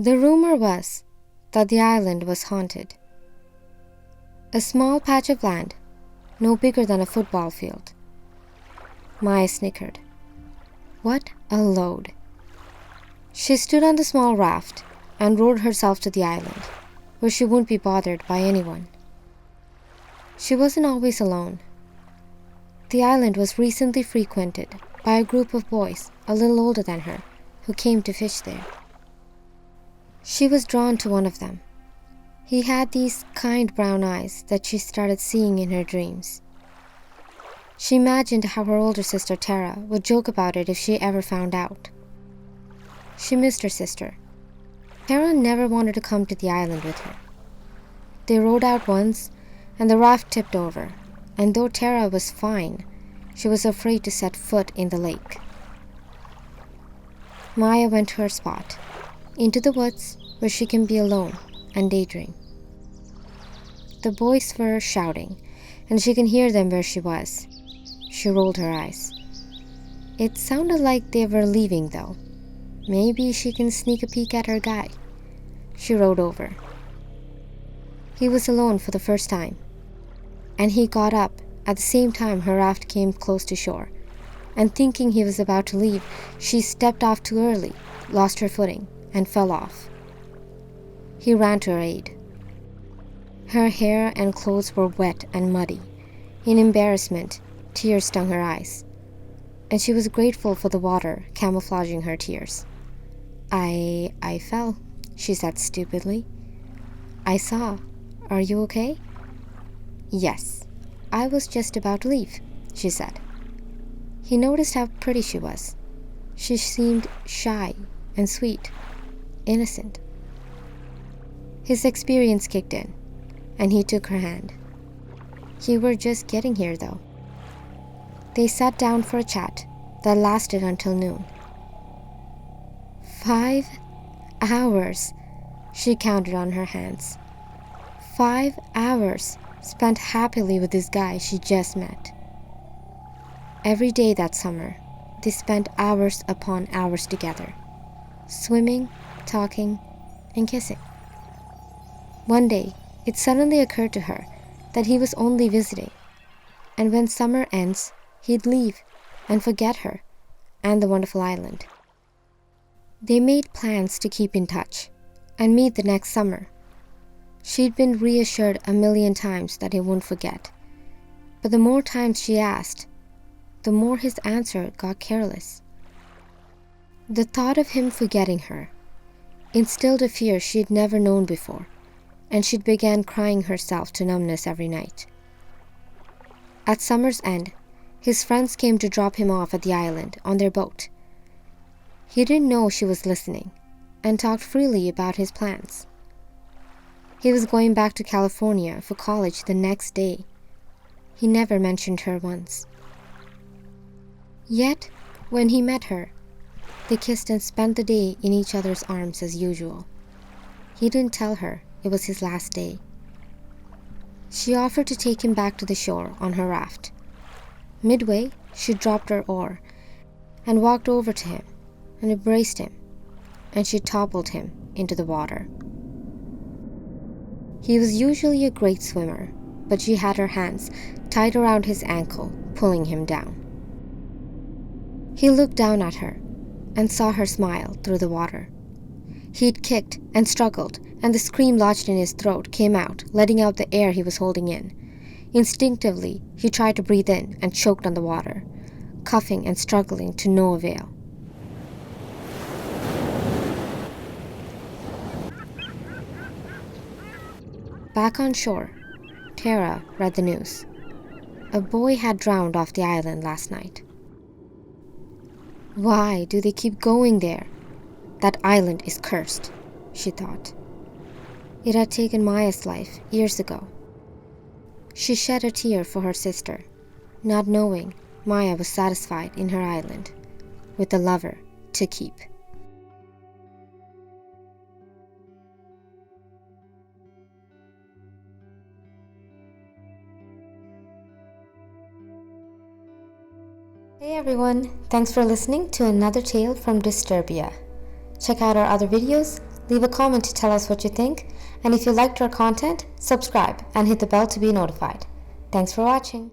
The rumor was that the island was haunted. A small patch of land, no bigger than a football field. Maya snickered. What a load. She stood on the small raft and rowed herself to the island, where she wouldn't be bothered by anyone. She wasn't always alone. The island was recently frequented by a group of boys a little older than her who came to fish there. She was drawn to one of them. He had these kind brown eyes that she started seeing in her dreams. She imagined how her older sister Tara would joke about it if she ever found out. She missed her sister. Tara never wanted to come to the island with her. They rowed out once, and the raft tipped over, and though Tara was fine, she was afraid to set foot in the lake. Maya went to her spot, into the woods where she can be alone and daydream. The boys were shouting, and she can hear them where she was. She rolled her eyes. It sounded like they were leaving, though. Maybe she can sneak a peek at her guy. She rowed over. He was alone for the first time, and he got up at the same time her raft came close to shore, and thinking he was about to leave, she stepped off too early, lost her footing, and fell off. He ran to her aid. Her hair and clothes were wet and muddy. In embarrassment, tears stung her eyes, and she was grateful for the water camouflaging her tears. I fell, she said stupidly. I saw. Are you okay? Yes, I was just about to leave, she said. He noticed how pretty she was. She seemed shy and sweet, innocent. His experience kicked in, and he took her hand. You were just getting here, though. They sat down for a chat that lasted until noon. 5 hours, she counted on her hands. 5 hours spent happily with this guy she just met. Every day that summer, they spent hours upon hours together, swimming, talking, and kissing. One day, it suddenly occurred to her that he was only visiting, and when summer ends, he'd leave and forget her and the wonderful island. They made plans to keep in touch and meet the next summer. She'd been reassured a million times that he wouldn't forget, but the more times she asked, the more his answer got careless. The thought of him forgetting her instilled a fear she'd never known before, and she began crying herself to numbness every night. At summer's end, his friends came to drop him off at the island on their boat. He didn't know she was listening and talked freely about his plans. He was going back to California for college the next day. He never mentioned her once. Yet, when he met her, they kissed and spent the day in each other's arms as usual. He didn't tell her it was his last day. She offered to take him back to the shore on her raft. Midway, she dropped her oar and walked over to him and embraced him, and she toppled him into the water. He was usually a great swimmer, but she had her hands tied around his ankle, pulling him down. He looked down at her and saw her smile through the water. He'd kicked and struggled, and the scream lodged in his throat came out, letting out the air he was holding in. Instinctively, he tried to breathe in and choked on the water, coughing and struggling to no avail. Back on shore, Tara read the news. A boy had drowned off the island last night. Why do they keep going there? That island is cursed, she thought. It had taken Maya's life years ago. She shed a tear for her sister, not knowing Maya was satisfied in her island, with a lover to keep. Hey everyone, thanks for listening to another tale from Disturbia. Check out our other videos Leave a comment to tell us what you think, and if you liked our content, subscribe and hit the bell to be notified. Thanks for watching.